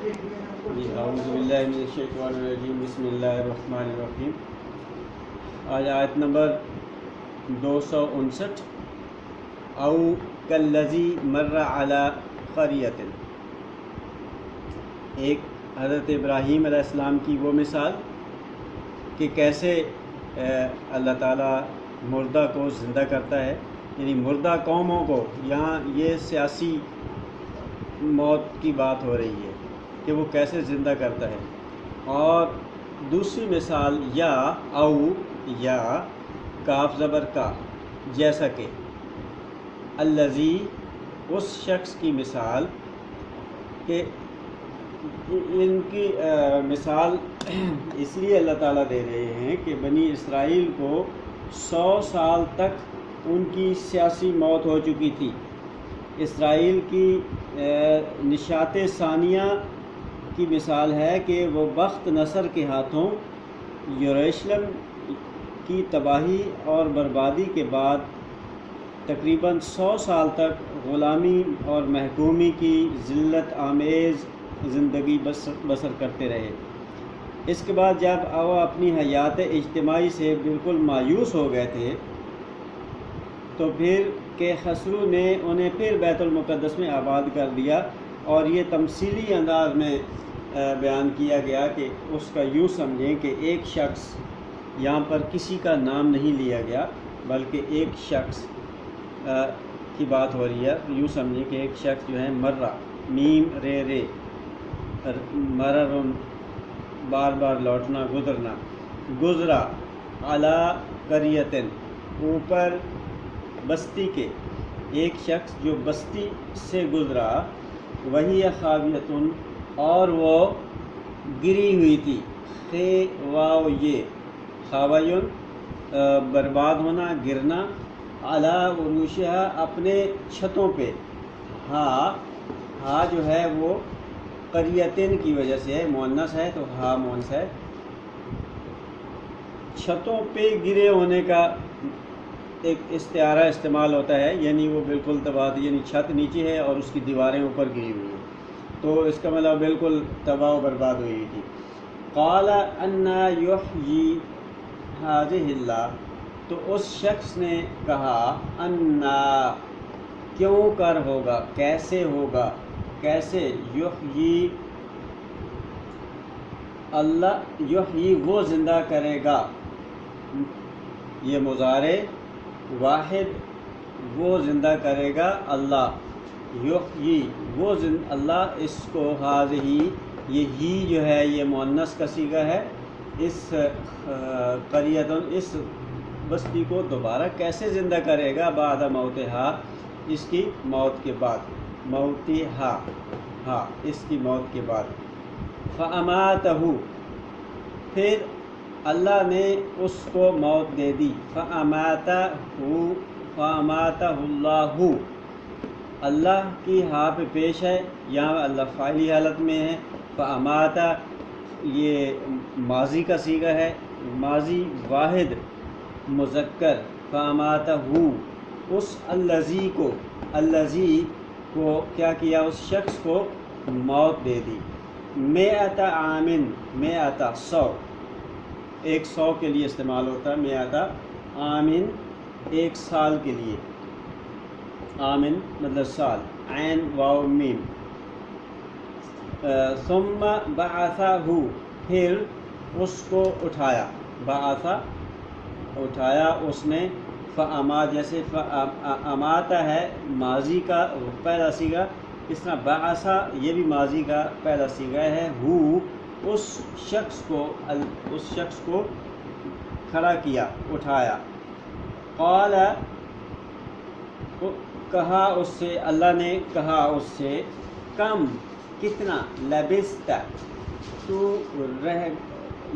اعوذ باللہ من الشیطان الرجیم، بسم اللہ الرحمن الرحیم۔ آج آیت نمبر 259، او کالذی مر علی قریۃ، ایک حضرت ابراہیم علیہ السلام کی وہ مثال کہ کیسے اللہ تعالیٰ مردہ کو زندہ کرتا ہے، یعنی مردہ قوموں کو۔ یہاں یہ سیاسی موت کی بات ہو رہی ہے کہ وہ کیسے زندہ کرتا ہے۔ اور دوسری مثال یا او، یا کاف زبر کا، جیسا کہ الذی، اس شخص کی مثال کہ ان کی مثال اس لیے اللہ تعالیٰ دے رہے ہیں کہ بنی اسرائیل کو 100 سال تک ان کی سیاسی موت ہو چکی تھی۔ اسرائیل کی نشاط ثانیہ کی مثال ہے کہ وہ بخت نصر کے ہاتھوں یروشلم کی تباہی اور بربادی کے بعد تقریباً 100 سال تک غلامی اور محکومی کی ذلت آمیز زندگی بسر کرتے رہے۔ اس کے بعد جب وہ اپنی حیات اجتماعی سے بالکل مایوس ہو گئے تھے تو پھر کہ خسرو نے انہیں پھر بیت المقدس میں آباد کر دیا، اور یہ تمثیلی انداز میں بیان کیا گیا کہ اس کا یوں سمجھیں کہ ایک شخص، یہاں پر کسی کا نام نہیں لیا گیا بلکہ ایک شخص کی بات ہو رہی ہے۔ یوں سمجھیں کہ ایک شخص جو ہے مرہ، میم رے رے، مررن بار بار لوٹنا، گزرنا، گزرا، علی قریۃ، اوپر بستی کے، ایک شخص جو بستی سے گزرا، وہی خاویۃ، اور وہ گری ہوئی تھی، خے واو یہ، خاویٌ برباد ہونا، گرنا، علی عروشہا اپنے چھتوں پہ، ہا جو ہے وہ قریتن کی وجہ سے ہے، مؤنث ہے تو ہا مؤنث ہے۔ چھتوں پہ گرے ہونے کا ایک استعارہ استعمال ہوتا ہے، یعنی وہ بالکل تباہ، یعنی چھت نیچے ہے اور اس کی دیواریں اوپر گری ہوئی ہیں، تو اس کا مطلب بالکل تباہ و برباد ہوئی تھی۔ قال انا یحیی ھذہ اللہ، تو اس شخص نے کہا انا، کیوں کر ہوگا، کیسے ہوگا، کیسے، یحیی اللہ، یحیی وہ زندہ کرے گا، یہ مضارع واحد، وہ زندہ کرے گا اللہ، یحیی وہ اللہ، اس کو ھذہ، یہ ہی جو ہے یہ مؤنث کا صیغہ ہے، اس قریۃ، اس بستی کو دوبارہ کیسے زندہ کرے گا، بعد موتہا، اس کی موت کے بعد، موتہا، ہاں اس کی موت کے بعد، فاماتہ، پھر اللہ نے اس کو موت دے دی، فاماتہ اللہ، اللہ کی ہاں پہ پیش ہے، یہاں اللہ فاعلی حالت میں ہے، فاماتہ یہ ماضی کا صیغہ ہے، ماضی واحد مذکر، فاماتہ اس الذی کو، الذی کو کیا کیا، اس شخص کو موت دے دی، مئۃ عام، مئۃ 100، ایک 100 کے لیے استعمال ہوتا ہے، مئۃ عام ایک سال کے لیے، عامن مطلب سال، عین واو میم، ثم بعثہ، پھر اس کو اٹھایا، بعث اٹھایا اس نے، فامات، جیسے اماتہ ہے ماضی کا پہلا صیغہ، اس طرح بعثہ یہ بھی ماضی کا پہلا صیغہ ہے، اس شخص کو کھڑا کیا، اٹھایا، قال کہا اس سے، اللہ نے کہا اس سے، کم کتنا، لبست تو رہ،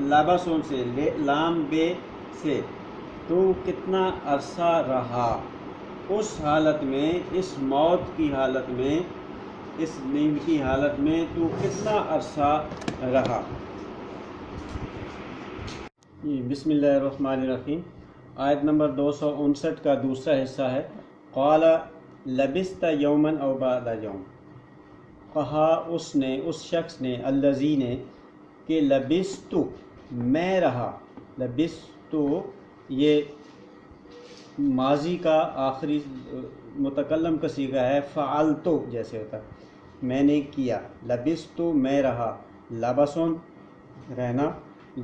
لبسوں سے، لام بے سے، تو کتنا عرصہ رہا، اس حالت میں، اس موت کی حالت میں، اس نیند کی حالت میں تو کتنا عرصہ رہا۔ بسم اللہ الرحمن الرحیم۔ آیت نمبر 259 کا دوسرا حصہ ہے، قال لبست یوما او بعض یوم، کہا اس نے، اس شخص نے، الذی نے، کہ لبستو میں رہا، لبستو یہ ماضی کا آخری متکلم کا صیغہ ہے، فعلتو جیسے ہوتا ہے، میں نے کیا، لبستو میں رہا، لبسن رہنا،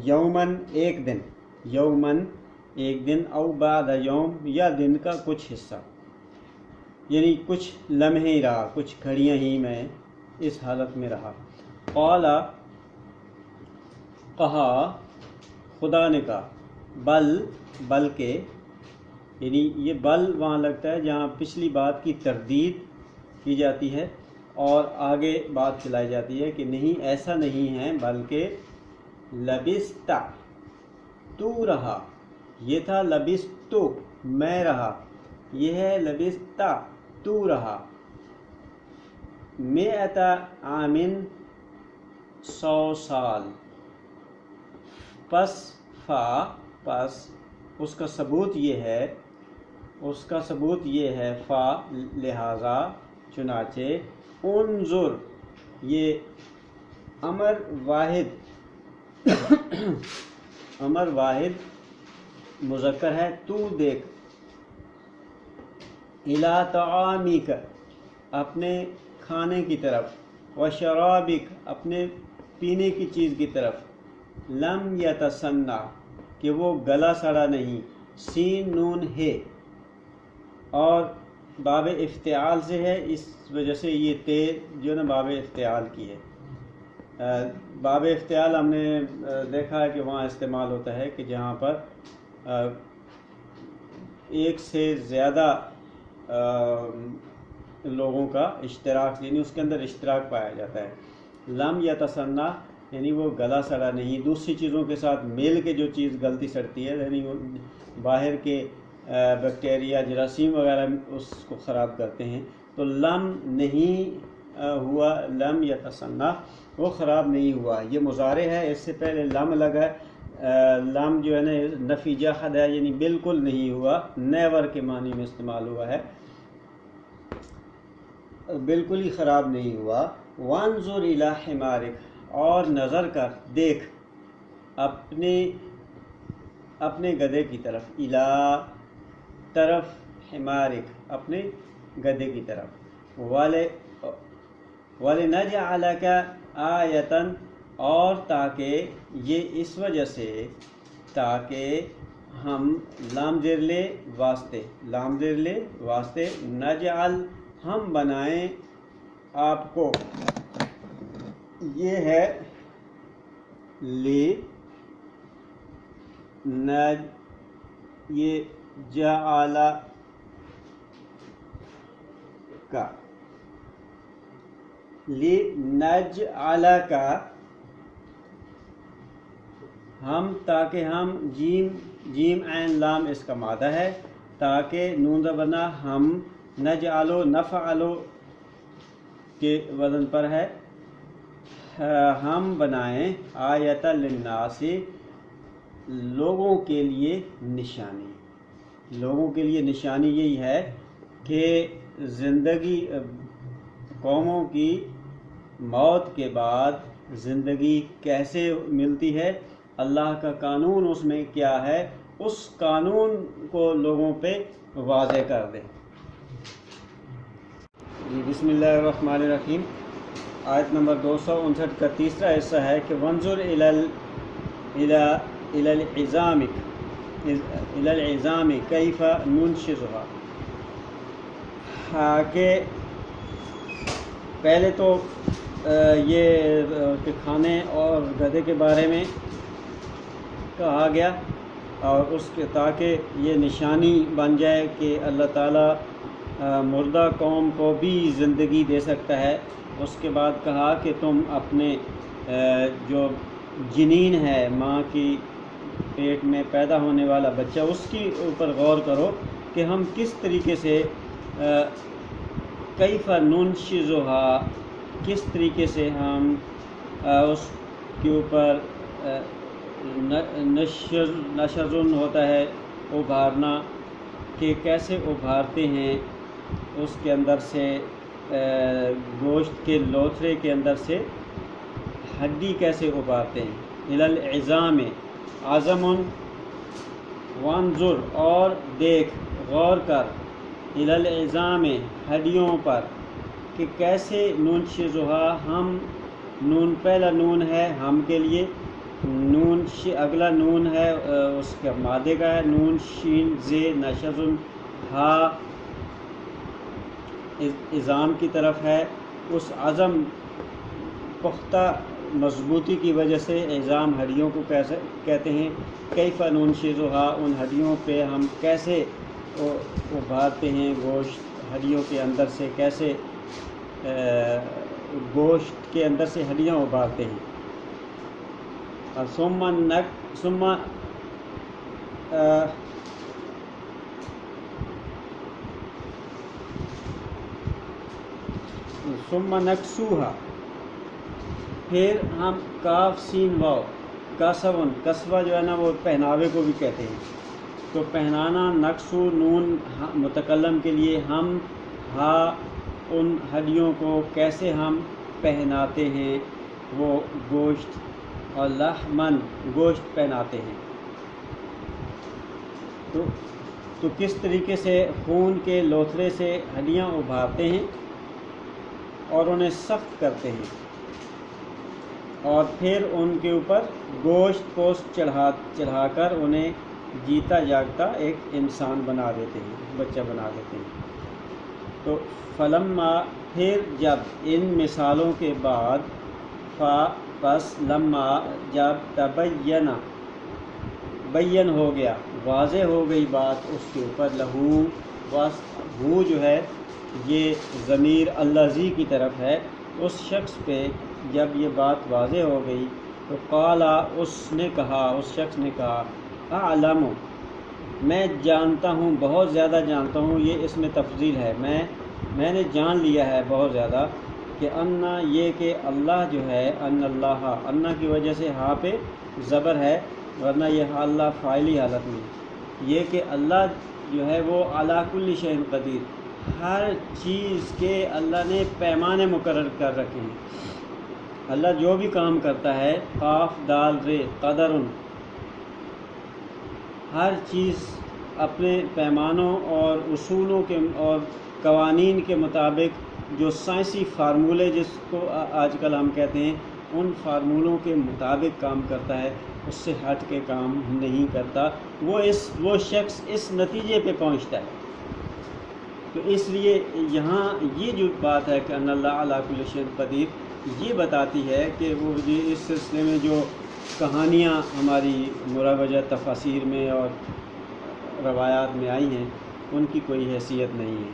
یومن ایک دن، یومن ایک دن، او بعد یوم یا دن کا کچھ حصہ، یعنی کچھ لمحے ہی رہا، کچھ گھڑیاں ہی میں اس حالت میں رہا۔ قال کہا، خدا نے کہا، بلکہ، یعنی یہ بل وہاں لگتا ہے جہاں پچھلی بات کی تردید کی جاتی ہے اور آگے بات چلائی جاتی ہے کہ نہیں ایسا نہیں ہے، بلکہ لبستا تو رہا، یہ تھا لبستو میں رہا، یہ ہے لبستا تو رہا، مئۃ عامن 100 سال، پس اس کا ثبوت یہ ہے، فا لہذا، چنانچہ، انظر یہ امر واحد مذکر ہے، تو دیکھ، الی طعامک اپنے کھانے کی طرف، و شرابک اپنے پینے کی چیز کی طرف، لم یتسنہ کہ وہ گلا سڑا نہیں، سین نون ہے اور باب افتعال سے ہے، اس وجہ سے یہ تے جو نا باب افتعال کی ہے۔ باب افتعال ہم نے دیکھا ہے کہ وہاں استعمال ہوتا ہے کہ جہاں پر ایک سے زیادہ لوگوں کا اشتراک، یعنی اس کے اندر اشتراک پایا جاتا ہے۔ لم یتسنہ یعنی وہ گلا سڑا نہیں، دوسری چیزوں کے ساتھ مل کے جو چیز گلتی سڑتی ہے، یعنی وہ باہر کے بیکٹیریا، جراثیم وغیرہ اس کو خراب کرتے ہیں، تو لم نہیں ہوا، لم یتسنہ وہ خراب نہیں ہوا، یہ مضارع ہے، اس سے پہلے لم لگا ہے، لم جو ہے نا نفی جحد ہے، یعنی بالکل نہیں ہوا، نیور کے معنی میں استعمال ہوا ہے، بالکل ہی خراب نہیں ہوا۔ وانظر الی حمارک اور نظر کر، دیکھ اپنے گدھے کی طرف، الی طرف، حمارک اپنے گدھے کی طرف، وَلِنَجْعَلَكَ آیَةً اور تاکہ یہ اس وجہ سے، تاکہ ہم لام زیر لے واسطے، نجعل ہم بنائیں آپ کو، یہ ہے یہ جعل کا، لنجعل کا ہم، تاکہ ہم، جیم عین لام اس کا مادہ ہے، تاکہ نون زبرنا ہم، نجعلو نفعلو کے وزن پر ہے، ہم بنائیں، آیۃ للناس لوگوں کے لیے نشانی، لوگوں کے لیے نشانی یہی ہے کہ زندگی، قوموں کی موت کے بعد زندگی کیسے ملتی ہے، اللہ کا قانون اس میں کیا ہے، اس قانون کو لوگوں پہ واضح کر دیں۔ بسم اللہ الرحمن الرحیم، آیت نمبر 259 کا تیسرا حصہ ہے کہ وانظر الی العظام کیف ننشزها، کہ پہلے تو یہ کہ کھانے اور گدھے کے بارے میں کہا گیا، اور اس کے تاکہ یہ نشانی بن جائے کہ اللہ تعالیٰ مردہ قوم کو بھی زندگی دے سکتا ہے۔ اس کے بعد کہا کہ تم اپنے جو جنین ہے، ماں کی پیٹ میں پیدا ہونے والا بچہ، اس کی اوپر غور کرو کہ ہم کس طریقے سے، کیف ننشزها، کس طریقے سے ہم اس کے اوپر نشزن ہوتا ہے ابھارنا، کہ کیسے ابھارتے ہیں اس کے اندر سے گوشت کے لوتھڑے کے اندر سے ہڈی کیسے ابارتے ہیں. الالعظام عظم وانظر اور دیکھ غور کر الالعظام ہڈیوں پر کہ کیسے نون شزہا ہم نون پہلا نون ہے ہم کے لیے, نون اگلا نون ہے اس کا مادے کا ہے, نون شین زے نشزن ہا عظام کی طرف ہے. اس عظم پختہ مضبوطی کی وجہ سے عظام ہڈیوں کو کیسے کہتے ہیں. کیف ننشزھا ان ہڈیوں پہ ہم کیسے ابھارتے ہیں گوشت ہڈیوں کے اندر سے, کیسے گوشت کے اندر سے ہڈیاں ابھارتے ہیں. ثم نکسوہا پھر ہم کاف سین واو کسوہ جو ہے نا وہ پہناوے کو بھی کہتے ہیں. تو پہنانا نقصو نون متکلم کے لیے ہم ہا ان ہڈیوں کو کیسے ہم پہناتے ہیں وہ گوشت, اور لحمن گوشت پہناتے ہیں. تو کس طریقے سے خون کے لوتھڑے سے ہڈیاں ابھارتے ہیں اور انہیں سخت کرتے ہیں, اور پھر ان کے اوپر گوشت کو چڑھا کر انہیں جیتا جاگتا ایک انسان بنا دیتے ہیں, بچہ بنا دیتے ہیں. تو فلما پھر جب ان مثالوں کے بعد پس لما جب تبینہ بین ہو گیا واضح ہو گئی بات اس کے اوپر لہو وہ جو ہے یہ ضمیر الذی کی طرف ہے, اس شخص پہ جب یہ بات واضح ہو گئی تو قالا اس شخص نے کہا اعلم میں جانتا ہوں, بہت زیادہ جانتا ہوں, یہ اس میں تفضیل ہے, میں نے جان لیا ہے بہت زیادہ کہ انا یہ کہ اللہ جو ہے ان اللہ انا کی وجہ سے ہاں پہ زبر ہے ورنہ یہ اللہ فاعلی حالت میں, یہ کہ اللہ جو ہے وہ علی کل شیء قدیر, ہر چیز کے اللہ نے پیمانے مقرر کر رکھے ہیں. اللہ جو بھی کام کرتا ہے قاف دال رے قدر ہر چیز اپنے پیمانوں اور اصولوں کے اور قوانین کے مطابق, جو سائنسی فارمولے جس کو آج کل ہم کہتے ہیں ان فارمولوں کے مطابق کام کرتا ہے, اس سے ہٹ کے کام نہیں کرتا. وہ شخص اس نتیجے پہ پہنچتا ہے. تو اس لیے یہاں یہ جو بات ہے کہ ان اللہ علی کل شیء قدیر, یہ بتاتی ہے کہ وہ اس سلسلے میں جو کہانیاں ہماری مروجہ تفاسیر میں اور روایات میں آئی ہیں ان کی کوئی حیثیت نہیں ہے.